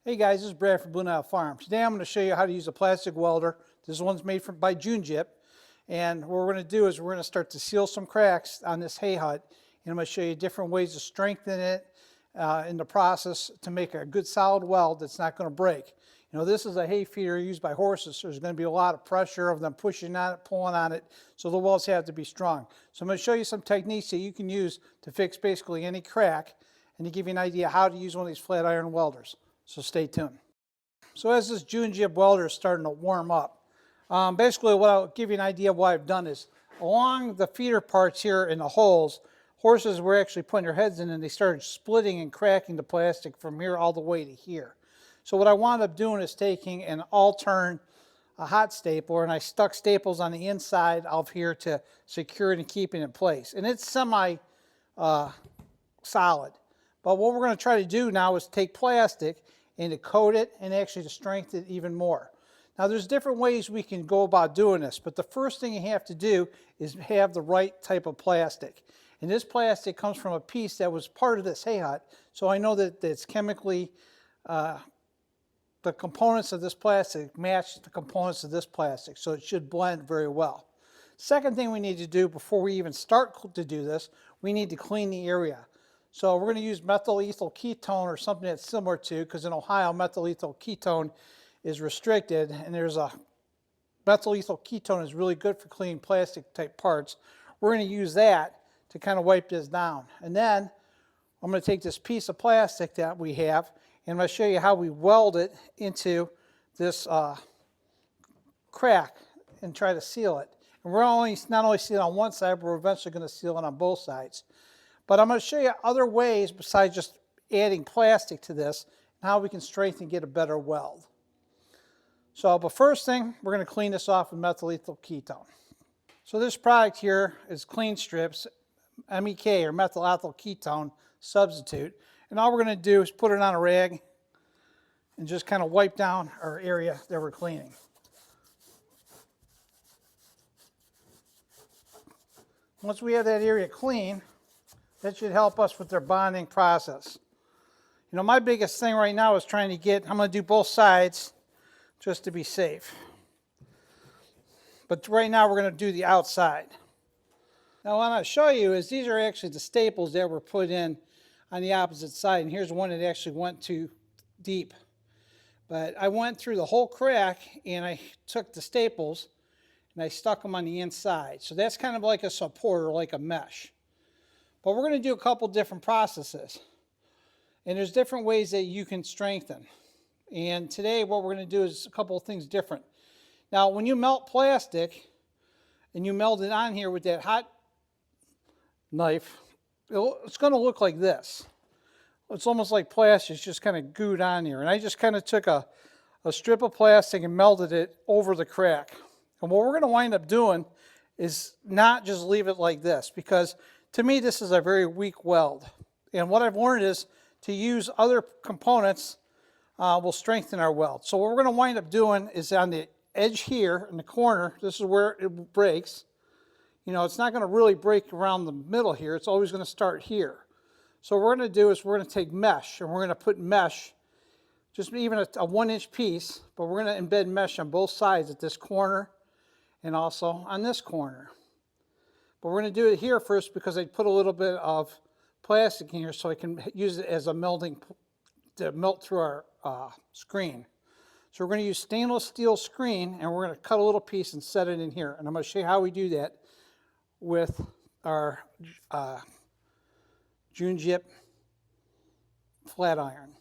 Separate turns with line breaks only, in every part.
Hey guys, this is Brad from Blue Nile Farm. Today I'm going to show you how to use a plastic welder. This one's made by Unjip. And what we're going to do is we're going to start to seal some cracks on this hay hut. And I'm going to show you different ways to strengthen it in the process to make a good solid weld that's not going to break. You know, this is a hay feeder used by horses, so there's going to be a lot of pressure of them pushing on it, pulling on it, so the welds have to be strong. So I'm going to show you some techniques that you can use to fix basically any crack and to give you an idea how to use one of these flat iron welders. So stay tuned. So as this Unjip welder is starting to warm up, basically what I'll give you an idea of what I've done is along the feeder parts here in the holes, horses were actually putting their heads in and they started splitting and cracking the plastic from here all the way to here. So what I wound up doing is taking an all-turn hot stapler, and I stuck staples on the inside of here to secure it and keep it in place. And it's semi solid. But what we're going to try to do now is take plastic and to coat it and actually to strengthen it even more. Now there's different ways we can go about doing this, but the first thing you have to do is have the right type of plastic. And this plastic comes from a piece that was part of this hay hut, so I know that it's chemically, the components of this plastic match the components of this plastic, so it should blend very well. Second thing we need to do before we even start to do this, we need to clean the area. So we're going to use methyl ethyl ketone or something that's similar to, because in Ohio methyl ethyl ketone is restricted, and there's a methyl ethyl ketone is really good for cleaning plastic type parts. We're going to use that to kind of wipe this down. And then I'm going to take this piece of plastic that we have and I'm going to show you how we weld it into this crack and try to seal it. And we're not only sealing on one side, but we're eventually going to seal it on both sides. But I'm going to show you other ways besides just adding plastic to this and how we can strengthen and get a better weld. So, but first thing, we're going to clean this off with methyl ethyl ketone. So this product here is Clean Strips, MEK or methyl ethyl ketone substitute. And all we're going to do is put it on a rag and just kind of wipe down our area that we're cleaning. Once we have that area clean, that should help us with their bonding process. You know, my biggest thing right now is trying to get, I'm going to do both sides just to be safe. But right now we're going to do the outside. Now what I'm going to show you is these are actually the staples that were put in on the opposite side. And here's one that actually went too deep. But I went through the whole crack and I took the staples and I stuck them on the inside. So that's kind of like a supporter, like a mesh. But we're going to do a couple different processes. And there's different ways that you can strengthen. And today what we're going to do is a couple of things different. Now when you melt plastic and you melt it on here with that hot knife, it's going to look like this. It's almost like plastic just kind of gooed on here. And I just kind of took a strip of plastic and melted it over the crack. And what we're going to wind up doing is not just leave it like this, because to me, this is a very weak weld. And what I've learned is to use other components will strengthen our weld. So what we're going to wind up doing is on the edge here in the corner, this is where it breaks. You know, it's not going to really break around the middle here. It's always going to start here. So what we're going to do is we're going to take mesh, and we're going to put mesh, just even a 1-inch piece, but we're going to embed mesh on both sides at this corner and also on this corner. But we're going to do it here first because I put a little bit of plastic in here so I can use it as a melting, to melt through our screen. So we're going to use stainless steel screen, and we're going to cut a little piece and set it in here. And I'm going to show you how we do that with our Unjip flat iron.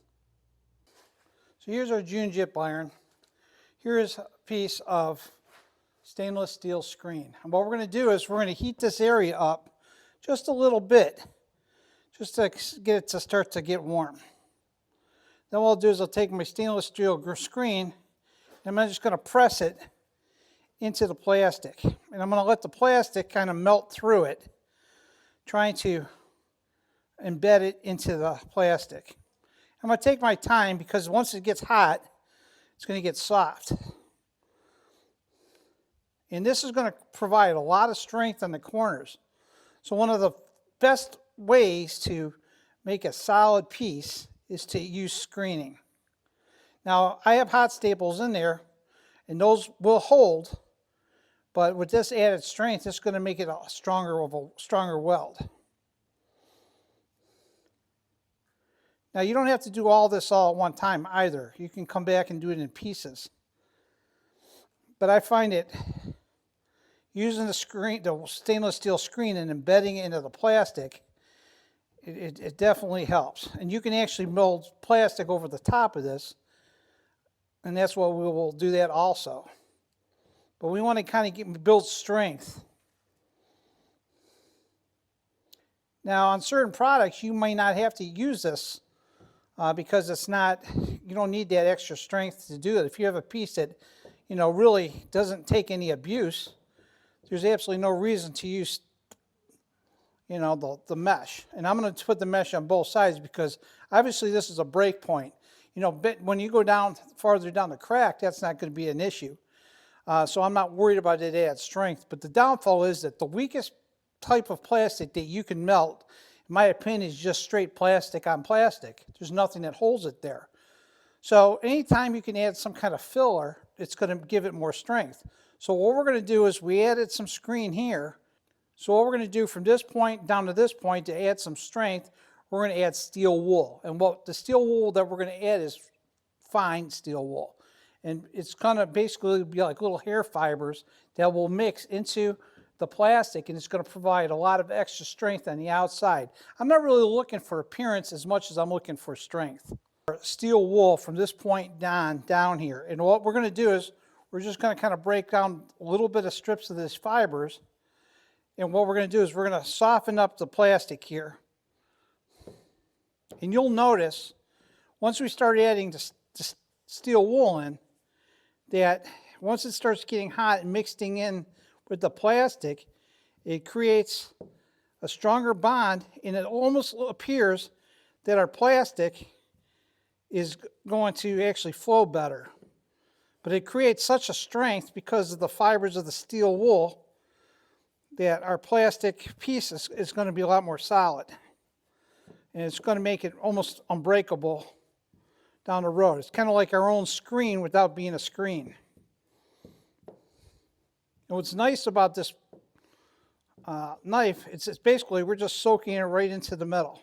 So here's our Unjip iron. Here's a piece of stainless steel screen. And what we're going to do is we're going to heat this area up just a little bit, just to get it to start to get warm. Then what I'll do is I'll take my stainless steel screen and I'm just going to press it into the plastic. And I'm going to let the plastic kind of melt through it, trying to embed it into the plastic. I'm going to take my time because once it gets hot, it's going to get soft. And this is going to provide a lot of strength on the corners. So one of the best ways to make a solid piece is to use screening. Now, I have hot staples in there, and those will hold, but with this added strength, it's going to make it a stronger weld. Now, you don't have to do all this all at one time either. You can come back and do it in pieces. But I find it using the stainless steel screen and embedding it into the plastic, it definitely helps. And you can actually mold plastic over the top of this, and that's what we will do that also. But we want to kind of build strength. Now, on certain products, you may not have to use this because you don't need that extra strength to do it. If you have a piece that, really doesn't take any abuse, there's absolutely no reason to use, the mesh. And I'm going to put the mesh on both sides because obviously this is a break point. When you go farther down the crack, that's not going to be an issue. So I'm not worried about it add strength. But the downfall is that the weakest type of plastic that you can melt, in my opinion, is just straight plastic on plastic. There's nothing that holds it there. So anytime you can add some kind of filler, it's going to give it more strength. So what we're going to do is we added some screen here. So what we're going to do from this point down to this point to add some strength, we're going to add steel wool. And what the steel wool that we're going to add is fine steel wool. And it's going to basically be like little hair fibers that will mix into the plastic, and it's going to provide a lot of extra strength on the outside. I'm not really looking for appearance as much as I'm looking for strength. Steel wool from this point down here. And what we're going to do is we're just going to kind of break down a little bit of strips of these fibers. And what we're going to do is we're going to soften up the plastic here. And you'll notice once we start adding the steel wool in, that once it starts getting hot and mixing in with the plastic, it creates a stronger bond, and it almost appears that our plastic is going to actually flow better. But it creates such a strength because of the fibers of the steel wool that our plastic piece is going to be a lot more solid. And it's going to make it almost unbreakable down the road. It's kind of like our own screen without being a screen. And what's nice about this knife, it's basically we're just soaking it right into the metal.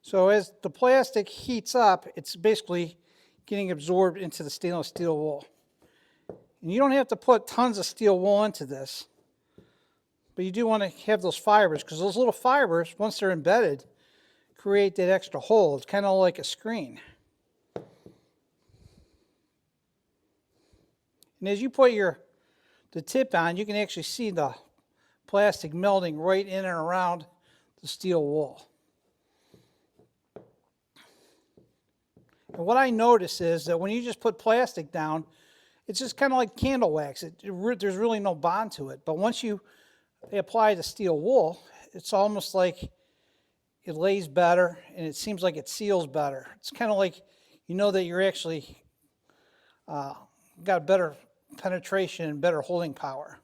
So as the plastic heats up, it's basically getting absorbed into the stainless steel wool. And you don't have to put tons of steel wool into this, but you do want to have those fibers, because those little fibers, once they're embedded, create that extra hole. It's kind of like a screen. And as you put the tip on, you can actually see the plastic melting right in and around the steel wool. And what I notice is that when you just put plastic down, it's just kind of like candle wax. There's really no bond to it. But once you apply the steel wool, it's almost like it lays better, and it seems like it seals better. It's kind of like that you're actually got better penetration and better holding power.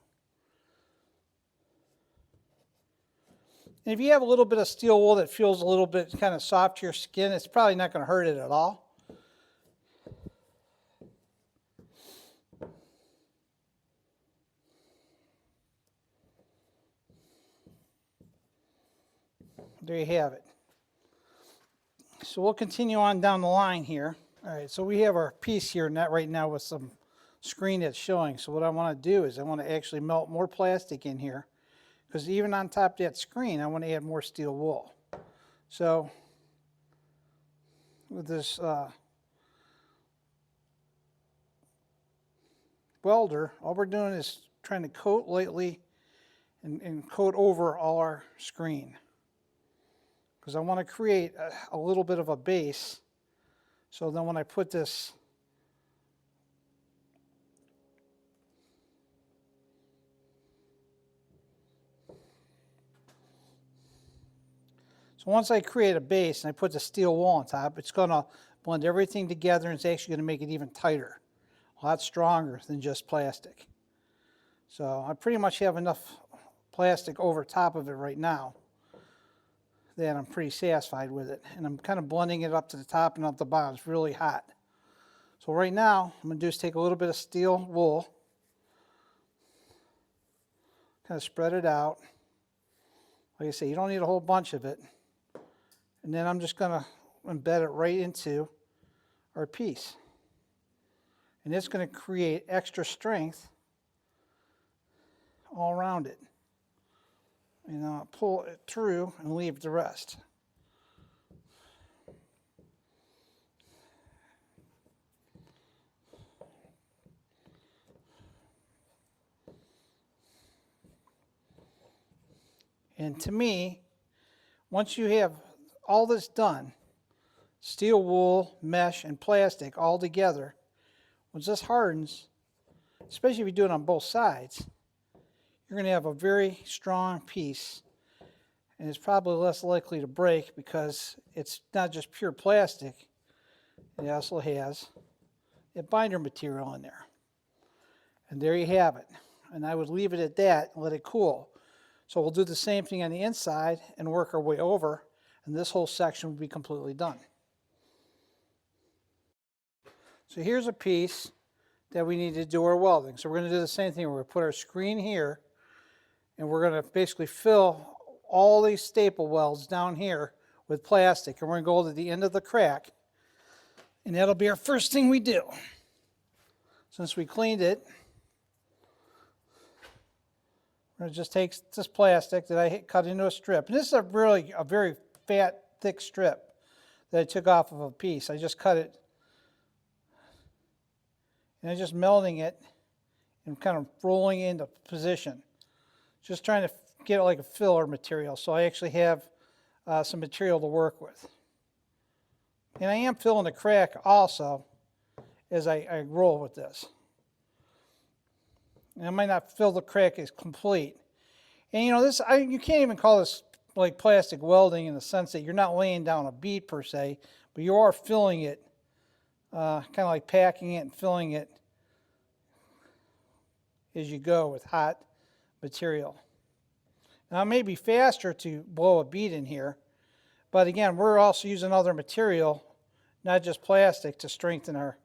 And if you have a little bit of steel wool that feels a little bit kind of soft to your skin, it's probably not going to hurt it at all. There you have it. So we'll continue on down the line here. All right, so we have our piece here right now with some screen that's showing. So what I want to do is I want to actually melt more plastic in here, because even on top of that screen, I want to add more steel wool. So with this welder, all we're doing is trying to coat lightly and coat over all our screen, because I want to create a little bit of a base. So then when I put this once I create a base and I put the steel wool on top, it's going to blend everything together, and it's actually going to make it even tighter, a lot stronger than just plastic. So I pretty much have enough plastic over top of it right now. that I'm pretty satisfied with it. And I'm kind of blending it up to the top and up the bottom. It's really hot. So right now, I'm going to do is take a little bit of steel wool, kind of spread it out. Like I say, you don't need a whole bunch of it. And then I'm just going to embed it right into our piece. And it's going to create extra strength all around it. And I'll pull it through and leave the rest. And to me, once you have all this done, steel wool, mesh, and plastic all together, once this hardens, especially if you do it on both sides, you're going to have a very strong piece, and it's probably less likely to break because it's not just pure plastic. It also has a binder material in there. And there you have it. And I would leave it at that and let it cool. So we'll do the same thing on the inside and work our way over, and this whole section will be completely done. So here's a piece that we need to do our welding. So we're going to do the same thing. We're going to put our screen here, and we're going to basically fill all these staple welds down here with plastic, and we're going to go to the end of the crack, and that'll be our first thing we do. Since we cleaned it, we're going to just take this plastic that I cut into a strip. And this is a very fat, thick strip that I took off of a piece. I just cut it, and I'm just melting it and kind of rolling into position. Just trying to get it like a filler material, so I actually have some material to work with. And I am filling the crack also as I roll with this. And I might not fill the crack as complete. And you know, you can't even call this like plastic welding in the sense that you're not laying down a bead per se, but you are filling it, kind of like packing it and filling it as you go with hot material. Now it may be faster to blow a bead in here, but again, we're also using other material, not just plastic, to strengthen our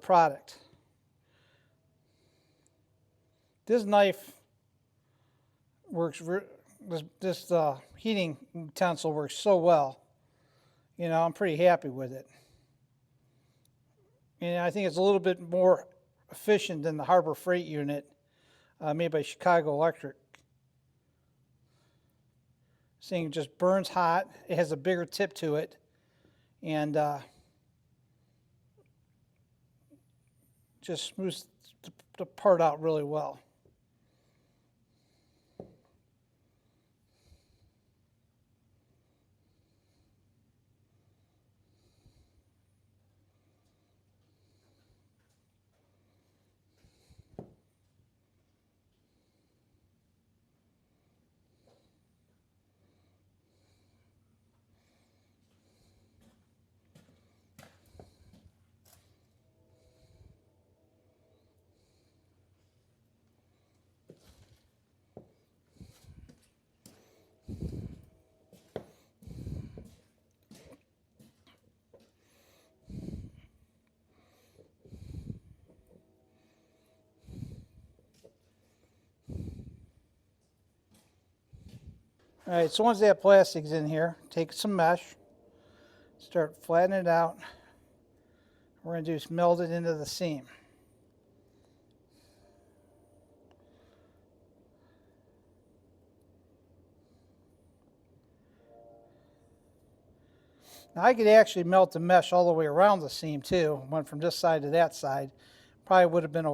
product. This knife works, this heating utensil works so well. You know, I'm pretty happy with it. And I think it's a little bit more efficient than the Harbor Freight unit made by Chicago Electric. This thing just burns hot. It has a bigger tip to it. And just smooths the part out really well. All right, so once that plastic's in here, take some mesh, start flattening it out. We're going to do is meld it into the seam. Now I could actually melt the mesh all the way around the seam too. Went from this side to that side. Probably would have been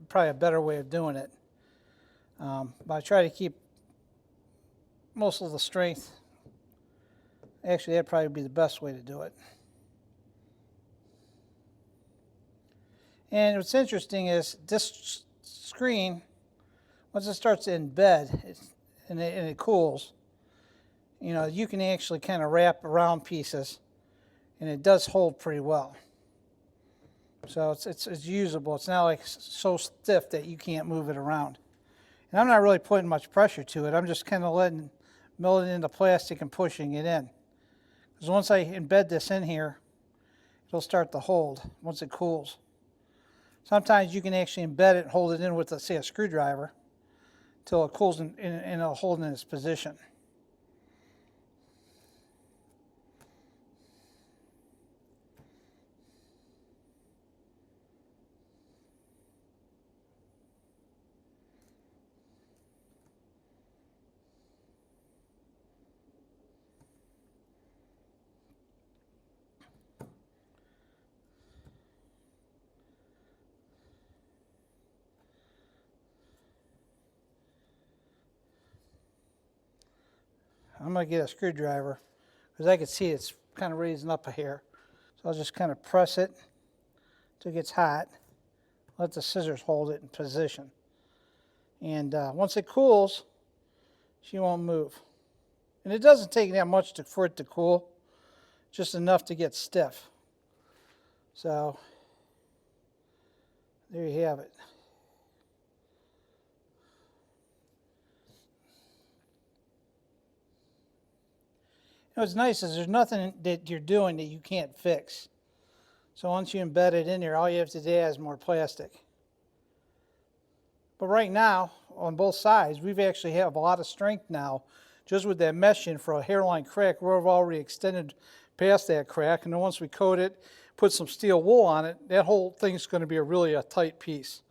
probably a better way of doing it. But I try to keep most of the strength. Actually, that'd probably be the best way to do it. And what's interesting is this screen, once it starts to embed and it cools, you know, you can actually kind of wrap around pieces, and it does hold pretty well. So it's usable. It's not like so stiff that you can't move it around. And I'm not really putting much pressure to it. I'm just kind of letting melt it into plastic and pushing it in. Because once I embed this in here, it'll start to hold once it cools. Sometimes you can actually embed it and hold it in with, say, a screwdriver until it cools and it'll hold in its position. I'm going to get a screwdriver because I can see it's kind of raising up a hair. So I'll just kind of press it until it gets hot. Let the scissors hold it in position. And once it cools, she won't move. And it doesn't take that much for it to cool, just enough to get stiff. So there you have it. What's nice is there's nothing that you're doing that you can't fix. So once you embed it in there, all you have to do is more plastic. But right now, on both sides, we've actually have a lot of strength now. Just with that meshing for a hairline crack, we've already extended past that crack. And then once we coat it, put some steel wool on it, that whole thing's going to be really a tight piece.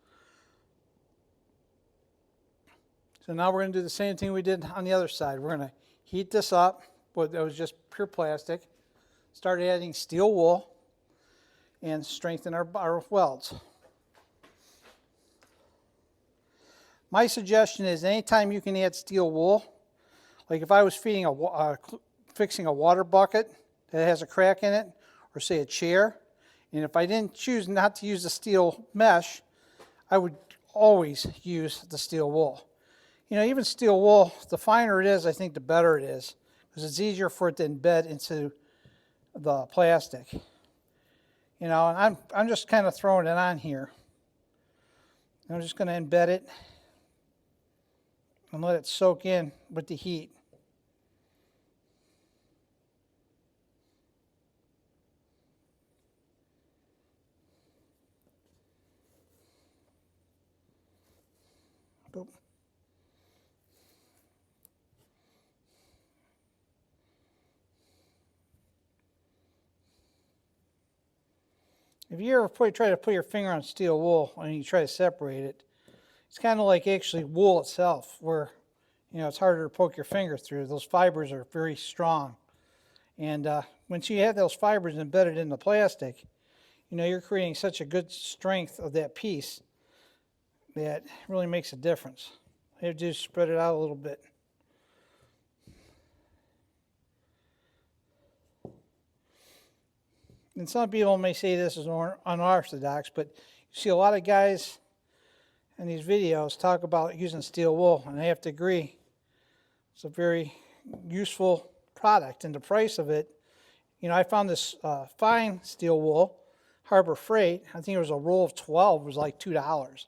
So now we're going to do the same thing we did on the other side. We're going to heat this up. But that was just pure plastic. Start adding steel wool and strengthen our welds. My suggestion is anytime you can add steel wool, like if I was fixing a water bucket that has a crack in it, or say a chair, and if I didn't choose not to use the steel mesh, I would always use the steel wool. You know, even steel wool, the finer it is, I think the better it is, because it's easier for it to embed into the plastic. You know, and I'm just kind of throwing it on here. I'm just going to embed it and let it soak in with the heat. Boop. If you ever try to put your finger on steel wool and you try to separate it, it's kind of like actually wool itself, where, you know, it's harder to poke your finger through. Those fibers are very strong. And once you have those fibers embedded in the plastic, you know, you're creating such a good strength of that piece that really makes a difference. You have to just spread it out a little bit. And some people may say this is unorthodox, but you see a lot of guys in these videos talk about using steel wool, and I have to agree. It's a very useful product, and the price of it, you know, I found this fine steel wool, Harbor Freight. I think it was a roll of 12, was like $2.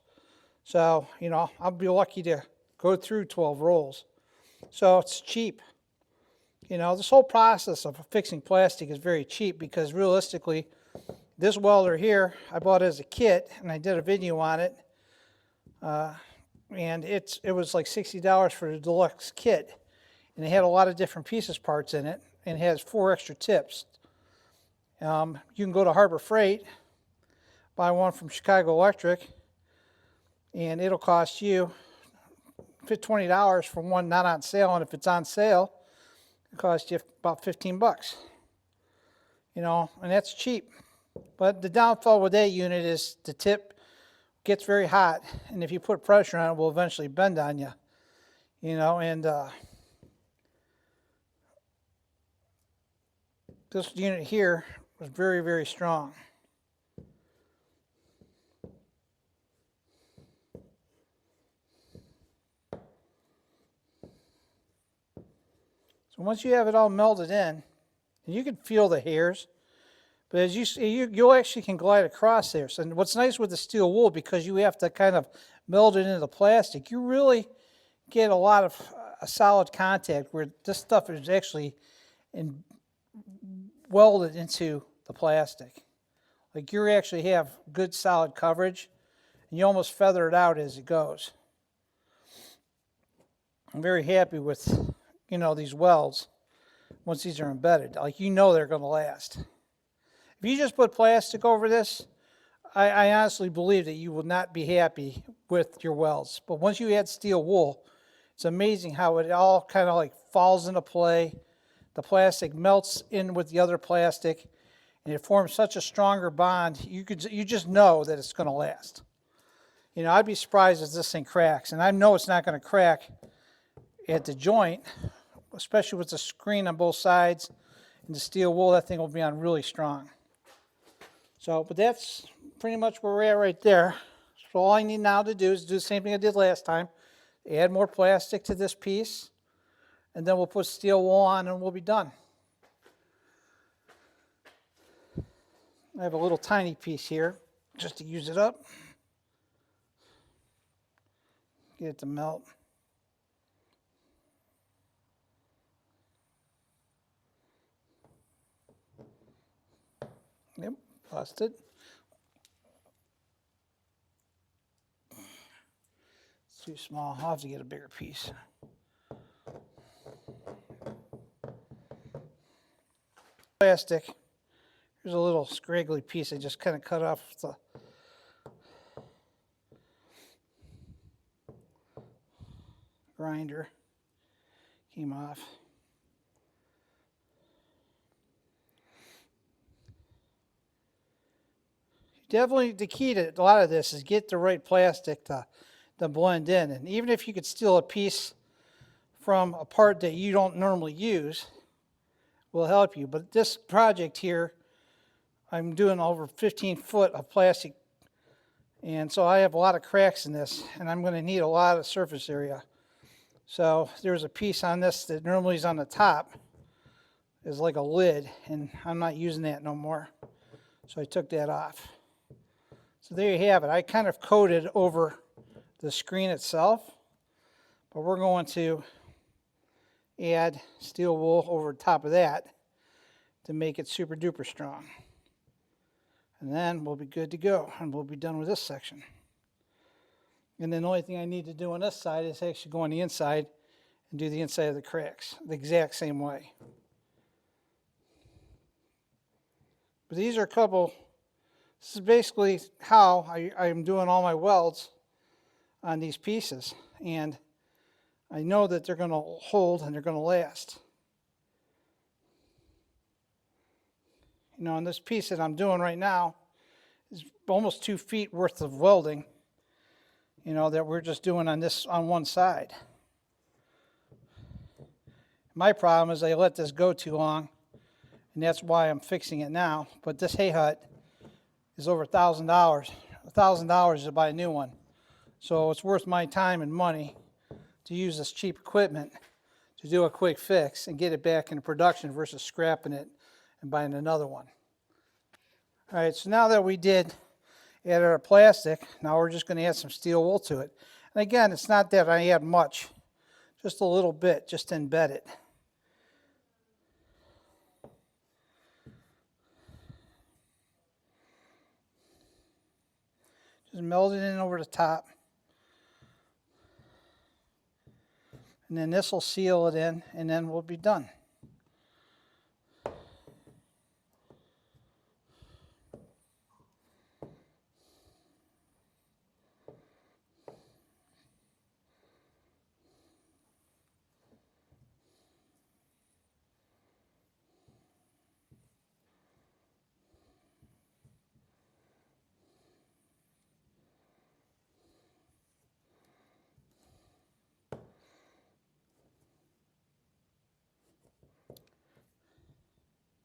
So, you know, I'll be lucky to go through 12 rolls. So it's cheap. You know, this whole process of fixing plastic is very cheap because realistically, this welder here, I bought as a kit and I did a video on it. And it was like $60 for the deluxe kit. And it had a lot of different parts in it, and it has 4 extra tips. You can go to Harbor Freight, buy one from Chicago Electric, and it'll cost you $20 for one not on sale. And if it's on sale, it costs you about 15 bucks. You know, and that's cheap. But the downfall with that unit is the tip gets very hot, and if you put pressure on it, it will eventually bend on you. You know, and this unit here was very, very strong. So once you have it all melded in, and you can feel the hairs, but as you see, you actually can glide across there. So what's nice with the steel wool, because you have to kind of meld it into the plastic, you really get a lot of a solid contact where this stuff is actually welded into the plastic. Like you actually have good solid coverage, and you almost feather it out as it goes. I'm very happy with, these welds once these are embedded. Like they're going to last. If you just put plastic over this, I honestly believe that you will not be happy with your welds. But once you add steel wool, it's amazing how it all kind of like falls into play. The plastic melts in with the other plastic, and it forms such a stronger bond. You just know that it's going to last. I'd be surprised if this thing cracks, and I know it's not going to crack at the joint, especially with the screen on both sides and the steel wool. That thing will be on really strong. So, but that's pretty much where we're at right there. So all I need now to do is do the same thing I did last time. Add more plastic to this piece, and then we'll put steel wool on and we'll be done. I have a little tiny piece here just to use it up. Get it to melt. Yep, busted. It's too small. I'll have to get a bigger piece. Plastic. Here's a little scraggly piece I just kind of cut off the grinder. Came off. Definitely the key to a lot of this is get the right plastic to blend in. And even if you could steal a piece from a part that you don't normally use, will help you. But this project here, I'm doing over 15 foot of plastic, and so I have a lot of cracks in this, and I'm going to need a lot of surface area. So there's a piece on this that normally is on the top, is like a lid, and I'm not using that no more. So I took that off. So there you have it. I kind of coated over the screen itself, but we're going to add steel wool over top of that to make it super duper strong. And then we'll be good to go, and we'll be done with this section. And then the only thing I need to do on this side is actually go on the inside and do the inside of the cracks the exact same way. But these are this is basically how I'm doing all my welds on these pieces. And I know that they're going to hold and they're going to last. And this piece that I'm doing right now is almost 2 feet worth of welding, that we're just doing on one side. My problem is I let this go too long, and that's why I'm fixing it now. But this hay hut is over $1,000. $1,000 to buy a new one. So it's worth my time and money to use this cheap equipment to do a quick fix and get it back into production versus scrapping it and buying another one. All right, so now that we added our plastic, now we're just going to add some steel wool to it. And again, it's not that I add much, just a little bit, just to embed it. Just melt it in over the top. And then this will seal it in, and then we'll be done.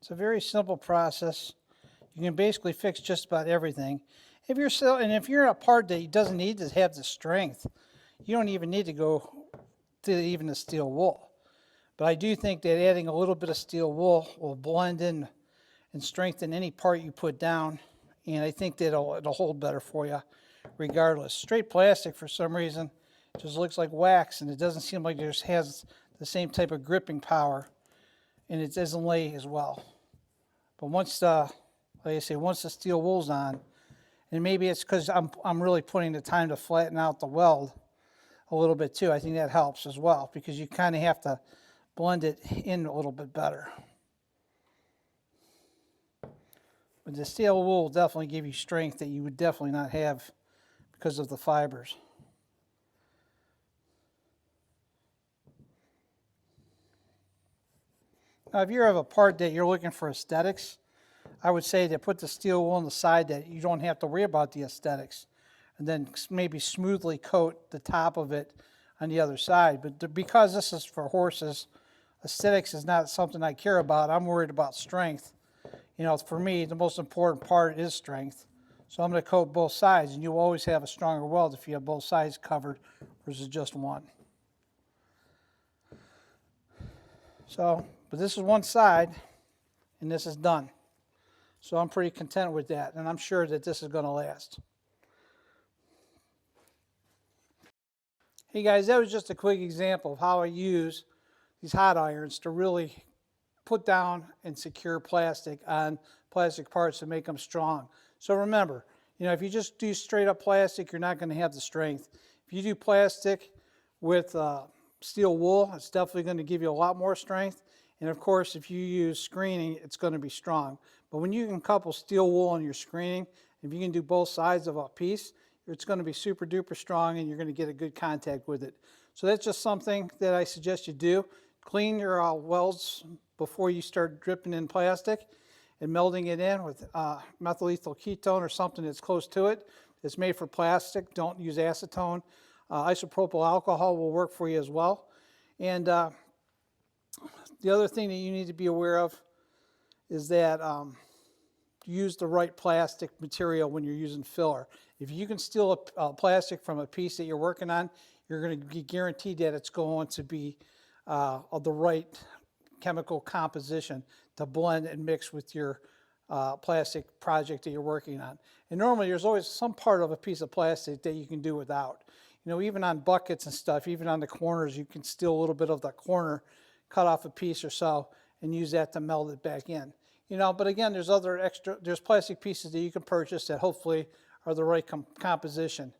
It's a very simple process. You can basically fix just about everything. If you're a part that doesn't need to have the strength, you don't even need to go to even the steel wool. But I do think that adding a little bit of steel wool will blend in and strengthen any part you put down, and I think that it'll hold better for you regardless. Straight plastic, for some reason, Just looks like wax, and it doesn't seem like it has the same type of gripping power, and it doesn't lay as well. But once the, like I say, once the steel wool's on, and maybe it's because I'm really putting the time to flatten out the weld a little bit too. I think that helps as well, because you kind of have to blend it in a little bit better. But the steel wool will definitely give you strength that you would definitely not have because of the fibers. Now, if you have a part that you're looking for aesthetics, I would say to put the steel wool on the side that you don't have to worry about the aesthetics, and then maybe smoothly coat the top of it on the other side. But because this is for horses, aesthetics is not something I care about. I'm worried about strength. You know, for me, the most important part is strength. So I'm going to coat both sides, and you'll always have a stronger weld if you have both sides covered versus just one. So, but this is one side, and this is done. So I'm pretty content with that, and I'm sure that this is going to last. Hey guys, that was just a quick example of how I use these hot irons to really put down and secure plastic on plastic parts to make them strong. So remember, you know, if you just do straight up plastic, you're not going to have the strength. If you do plastic with steel wool, it's definitely going to give you a lot more strength. And of course, if you use screening, it's going to be strong. But when you can couple steel wool on your screening, if you can do both sides of a piece, it's going to be super duper strong, and you're going to get a good contact with it. So that's just something that I suggest you do. Clean your welds before you start dripping in plastic and melding it in with methyl ethyl ketone or something that's close to it. It's made for plastic. Don't use acetone. Isopropyl alcohol will work for you as well. And the other thing that you need to be aware of is that use the right plastic material when you're using filler. If you can steal a plastic from a piece that you're working on, you're going to be guaranteed that it's going to be of the right chemical composition to blend and mix with your plastic project that you're working on. And normally there's always some part of a piece of plastic that you can do without. You know, even on buckets and stuff, even on the corners, you can steal a little bit of the corner, cut off a piece or so, and use that to meld it back in. You know, but again, there's plastic pieces that you can purchase that hopefully are the right composition.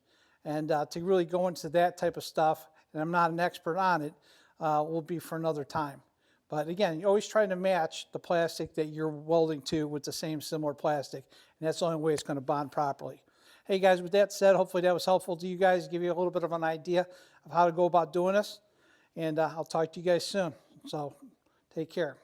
And to really go into that type of stuff, and I'm not an expert on it, will be for another time. But again, you always try to match the plastic that you're welding to with the same similar plastic, and that's the only way it's going to bond properly. Hey guys, with that said, hopefully that was helpful to you guys, give you a little bit of an idea of how to go about doing this, and I'll talk to you guys soon. So take care.